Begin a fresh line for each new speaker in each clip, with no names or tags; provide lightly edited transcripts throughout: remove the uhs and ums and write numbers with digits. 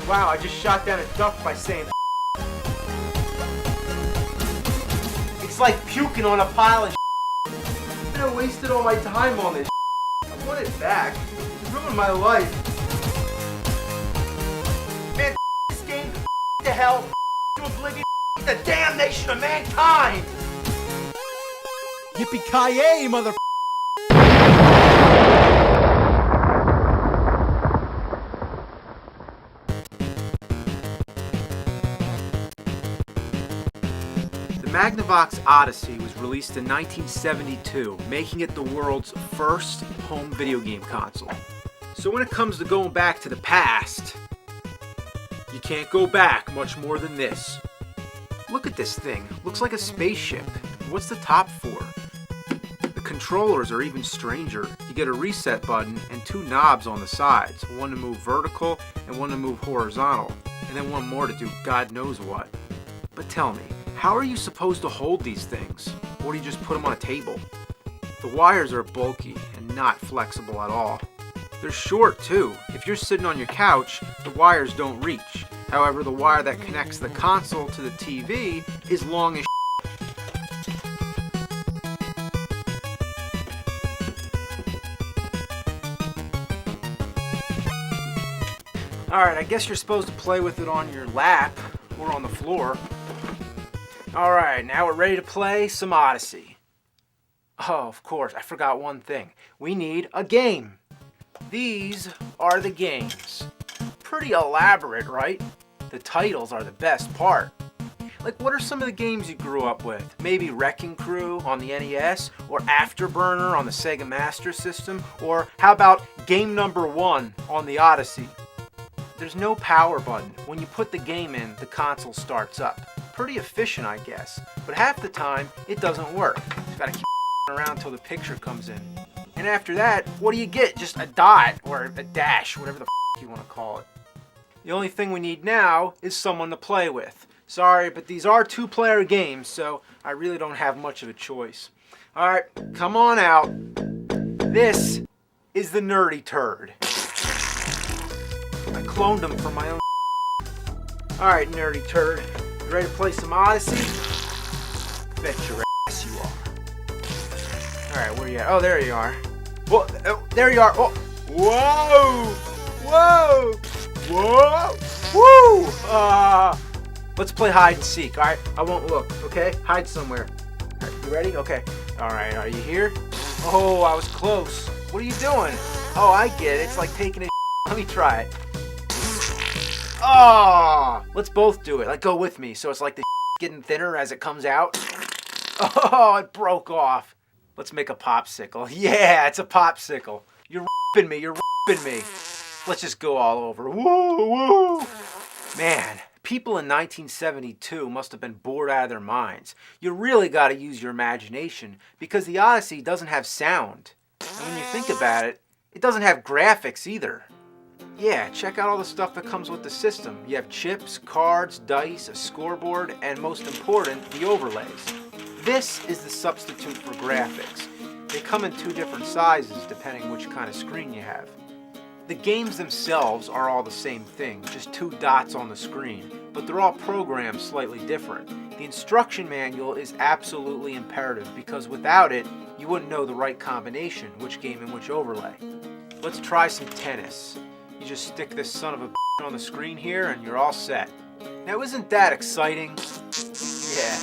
Wow, I just shot down a duck by saying It's like puking on a pile of I wasted all my time on this I want it back. It ruined my life. Man, this game to hell, to oblivion, the damnation of mankind!
Yippee-ki-yay, mother.
The Magnavox Odyssey was released in 1972, making it the world's first home video game console. So when it comes to going back to the past, you can't go back much more than this. Look at this thing. Looks like a spaceship. What's the top for? The controllers are even stranger. You get a reset button and two knobs on the sides, one to move vertical and one to move horizontal, and then one more to do God knows what. But tell me, how are you supposed to hold these things? Or do you just put them on a table? The wires are bulky and not flexible at all. They're short too. If you're sitting on your couch, the wires don't reach. However, the wire that connects the console to the TV is long as Alright, I guess you're supposed to play with it on your lap or on the floor. Alright, now we're ready to play some Odyssey. Oh, of course, I forgot one thing. We need a game. These are the games. Pretty elaborate, right? The titles are the best part. Like, what are some of the games you grew up with? Maybe Wrecking Crew on the NES, or Afterburner on the Sega Master System, or how about Game Number 1 on the Odyssey? There's no power button. When you put the game in, the console starts up. Pretty efficient, I guess, but half the time it doesn't work. You've got to keep around till the picture comes in. And after that, what do you get? Just a dot or a dash, whatever the you want to call it. The only thing we need now is someone to play with. Sorry, but these are two-player games, so I really don't have much of a choice. Alright, come on out. This is the Nerdy Turd. I cloned him for my own. Alright, Nerdy Turd. You ready to play some Odyssey? Bet your ass you are. Alright, where you at? Oh, there you are. Whoa, oh, there you are. Oh. Whoa! Whoa! Whoa! Woo! Let's play hide and seek, alright? I won't look, okay? Hide somewhere. Alright, you ready? Okay. Alright, are you here? Oh, I was close. What are you doing? Oh, I get it. It's like taking a Let me try it. Oh! Let's both do it. Like, go with me. So it's like the getting thinner as it comes out. Oh, it broke off. Let's make a popsicle. Yeah, it's a popsicle. You're ripping me. You're ripping me. Let's just go all over. Woo, woo. Man, people in 1972 must have been bored out of their minds. You really got to use your imagination because the Odyssey doesn't have sound. And when you think about it, it doesn't have graphics either. Yeah, check out all the stuff that comes with the system. You have chips, cards, dice, a scoreboard, and most important, the overlays. This is the substitute for graphics. They come in two different sizes depending which kind of screen you have. The games themselves are all the same thing, just two dots on the screen, but they're all programmed slightly different. The instruction manual is absolutely imperative because without it, you wouldn't know the right combination, which game and which overlay. Let's try some tennis. You just stick this son of a on the screen here and you're all set. Now isn't that exciting? Yeah,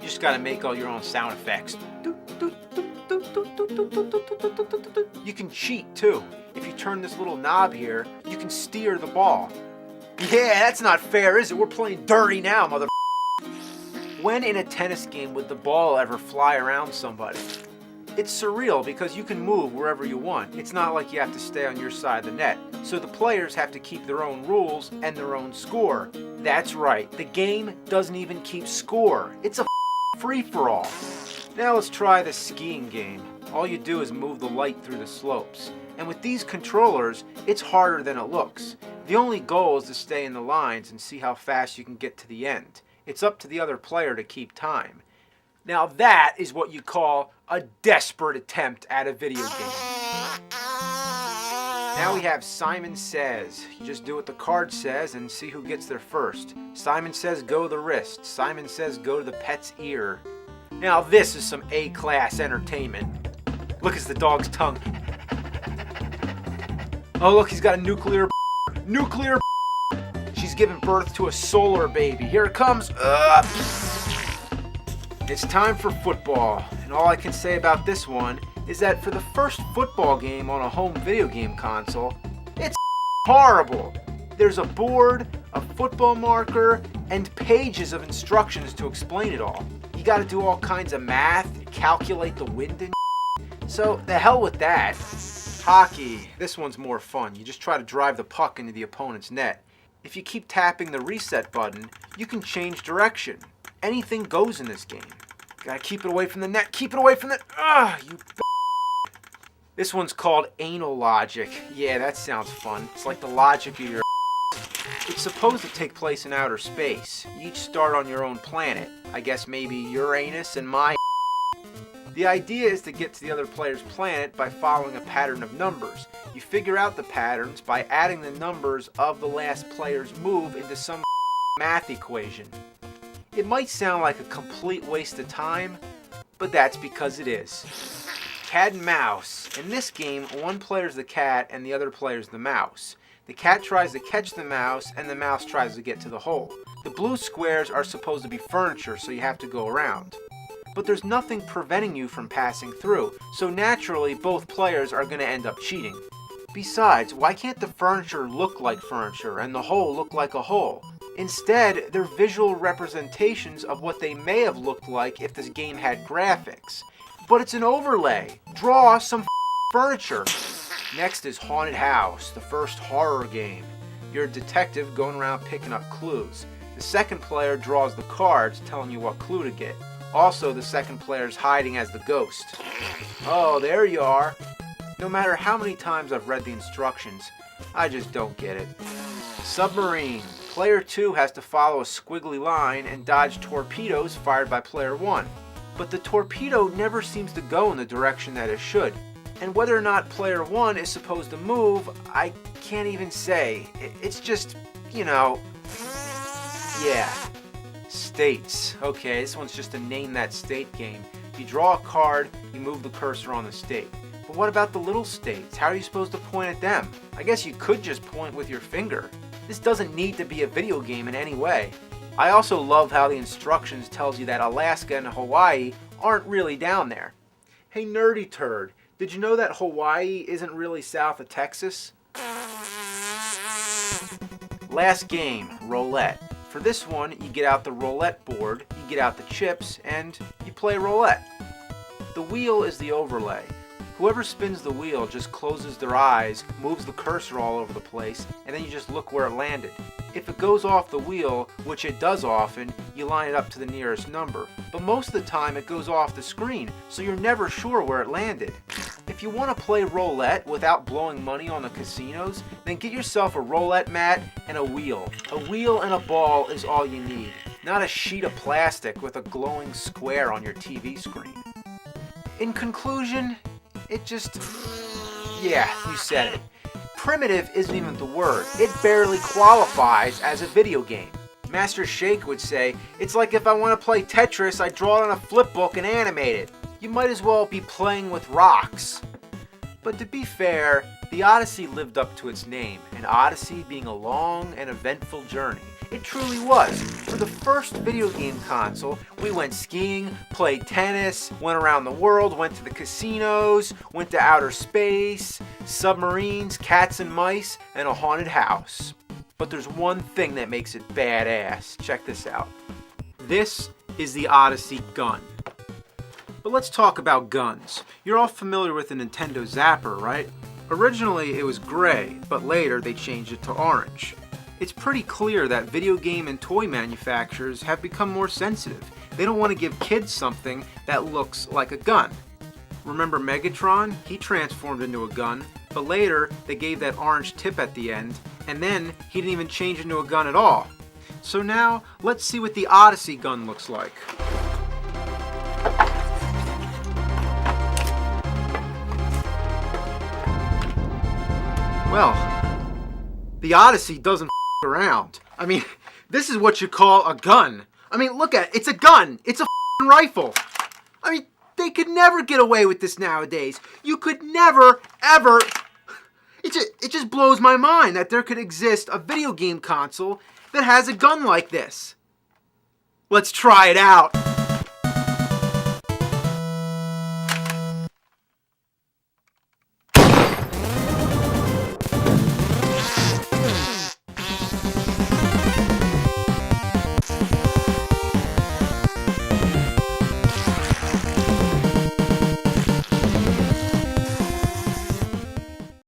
you just gotta make all your own sound effects. You can cheat too. If you turn this little knob here, you can steer the ball. Yeah, that's not fair, is it? We're playing dirty now, mother. When in a tennis game would the ball ever fly around somebody? It's surreal because you can move wherever you want. It's not like you have to stay on your side of the net. So the players have to keep their own rules and their own score. That's right, the game doesn't even keep score. It's a free-for-all. Now let's try the skiing game. All you do is move the light through the slopes. And with these controllers, it's harder than it looks. The only goal is to stay in the lines and see how fast you can get to the end. It's up to the other player to keep time. Now that is what you call a desperate attempt at a video game. Now we have Simon Says. You just do what the card says and see who gets there first. Simon says go to the wrist. Simon says go to the pet's ear. Now this is some A-class entertainment. Look, it's the dog's tongue. Oh look, he's got a nuclear. She's giving birth to a solar baby. Here it comes. It's time for football. And all I can say about this one is that for the first football game on a home video game console, it's horrible. There's a board, a football marker, and pages of instructions to explain it all. You gotta do all kinds of math, calculate the wind and so the hell with that. Hockey, this one's more fun. You just try to drive the puck into the opponent's net. If you keep tapping the reset button, you can change direction. Anything goes in this game. Gotta keep it away from the net, keep it away from the... you This one's called Anal Logic. Yeah, that sounds fun. It's like the logic of your... It's supposed to take place in outer space. You each start on your own planet. I guess maybe Uranus and my... The idea is to get to the other player's planet by following a pattern of numbers. You figure out the patterns by adding the numbers of the last player's move into some math equation. It might sound like a complete waste of time, but that's because it is. Cat and mouse. In this game, one player's the cat and the other player's the mouse. The cat tries to catch the mouse and the mouse tries to get to the hole. The blue squares are supposed to be furniture, so you have to go around. But there's nothing preventing you from passing through, so naturally both players are going to end up cheating. Besides, why can't the furniture look like furniture and the hole look like a hole? Instead, they're visual representations of what they may have looked like if this game had graphics. But it's an overlay. Draw some furniture. Next is Haunted House, the first horror game. You're a detective going around picking up clues. The second player draws the cards telling you what clue to get. Also, the second player's hiding as the ghost. Oh, there you are. No matter how many times I've read the instructions, I just don't get it. Submarine. Player 2 has to follow a squiggly line and dodge torpedoes fired by player 1. But the torpedo never seems to go in the direction that it should. And whether or not player 1 is supposed to move, I can't even say. It's just, yeah. States. Okay, this one's just a name that state game. You draw a card, you move the cursor on the state. But what about the little states? How are you supposed to point at them? I guess you could just point with your finger. This doesn't need to be a video game in any way. I also love how the instructions tells you that Alaska and Hawaii aren't really down there. Hey nerdy turd, did you know that Hawaii isn't really south of Texas? Last game, roulette. For this one, you get out the roulette board, you get out the chips, and you play roulette. The wheel is the overlay. Whoever spins the wheel just closes their eyes, moves the cursor all over the place, and then you just look where it landed. If it goes off the wheel, which it does often, you line it up to the nearest number. But most of the time it goes off the screen, so you're never sure where it landed. If you want to play roulette without blowing money on the casinos, then get yourself a roulette mat and a wheel. A wheel and a ball is all you need, not a sheet of plastic with a glowing square on your TV screen. In conclusion, it just... yeah, you said it. Primitive isn't even the word. It barely qualifies as a video game. Master Shake would say, it's like if I want to play Tetris, I draw it on a flip book and animate it. You might as well be playing with rocks. But to be fair, the Odyssey lived up to its name, an Odyssey being a long and eventful journey. It truly was. For the first video game console, we went skiing, played tennis, went around the world, went to the casinos, went to outer space, submarines, cats and mice, and a haunted house. But there's one thing that makes it badass. Check this out. This is the Odyssey gun. But let's talk about guns. You're all familiar with the Nintendo Zapper, right? Originally it was gray, but later they changed it to orange. It's pretty clear that video game and toy manufacturers have become more sensitive. They don't want to give kids something that looks like a gun. Remember Megatron? He transformed into a gun, but later they gave that orange tip at the end, and then he didn't even change into a gun at all. So now, let's see what the Odyssey gun looks like. Well, the Odyssey doesn't around. I mean, this is what you call a gun. I mean, look at it. It's a gun. It's a rifle. I mean, they could never get away with this nowadays. You could never, ever... It just blows my mind that there could exist a video game console that has a gun like this. Let's try it out.